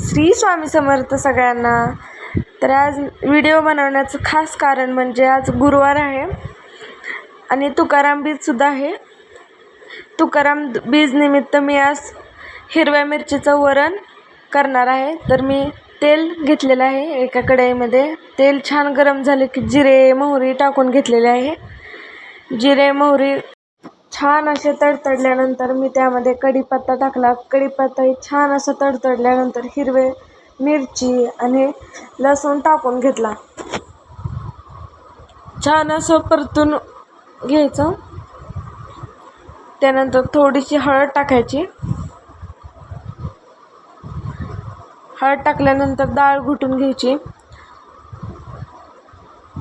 श्री स्वामी समर्थ सगळ्यांना. तर आज व्हिडिओ बनवण्याचं खास कारण म्हणजे आज गुरुवार आहे आणि तुकाराम बीजसुद्धा आहे. तुकाराम बीज निमित्त मी आज हिरव्या मिरचीचं वरण करणार आहे. तर मी तेल घेतलेलं आहे एका कढईमध्ये. तेल छान गरम झाले की जिरे मोहरी टाकून घेतलेले आहे. जिरे मोहरी छान असे तडतडल्यानंतर मी त्यामध्ये कढीपत्ता टाकला. कढीपत्ता छान असं तडतडल्यानंतर हिरवे मिरची आणि लसूण टाकून घेतला. छान असं परतून घ्यायचं. त्यानंतर थोडीशी हळद टाकायची. हळद टाकल्यानंतर डाळ घुटून घ्यायची.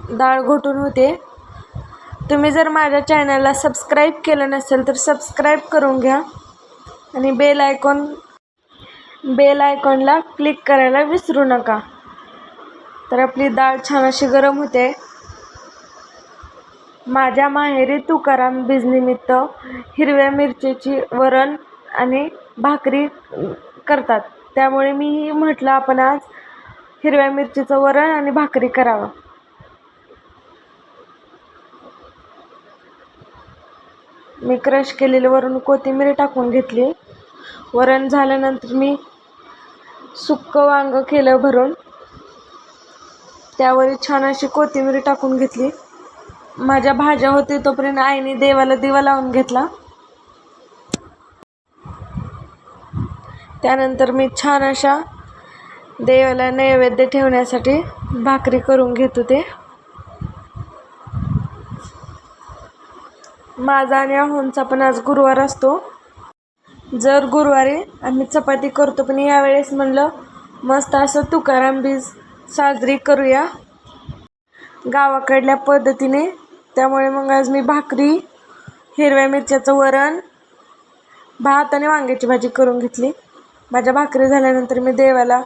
डाळ घुटून होते. तुम्ही जर माझ्या चॅनलला सबस्क्राईब केलं नसेल तर सबस्क्राईब करून घ्या आणि बेल आयकॉनला क्लिक करायला विसरू नका. तर आपली डाळ छान अशी गरम होते. माझ्या माहेरी तुकाराम बीजनिमित्त हिरव्या मिरचीची वरण आणि भाकरी करतात, त्यामुळे मी म्हटलं आपण आज हिरव्या मिरचीचं वरण आणि भाकरी करावं. मी क्रश केलेलं वरून कोथिंबीर टाकून घेतली. वरण झाल्यानंतर मी सुक्कं वांगं केलं भरून. त्यावर छान अशी कोथिंबीर टाकून घेतली. माझ्या भाज्या होते तोपर्यंत आईने देवाला दिवा लावून घेतला. त्यानंतर मी छान अशा देवाला नैवेद्य ठेवण्यासाठी भाकरी करून घेत होते. माझा आणि आहोंचा पण आज गुरुवार असतो. जर गुरुवारी आम्ही चपाती करतो, पण यावेळेस म्हणलं मस्त असं तुकाराम बीज साजरी करूया गावाकडल्या पद्धतीने. त्यामुळे मग आज मी भाकरी, हिरव्या मिरच्याचं वरण, भात आणि वांग्याची भाजी करून घेतली. माझ्या भाकरी झाल्यानंतर मी देवाला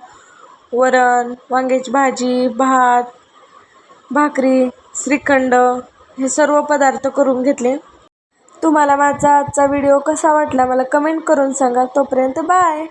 वरण, वांग्याची भाजी, भात, भाकरी, श्रीखंड हे सर्व पदार्थ करून घेतले. तुम्हाला माझा आजचा व्हिडिओ कसा वाटला मला कमेंट करून सांगा. तोपर्यंत बाय.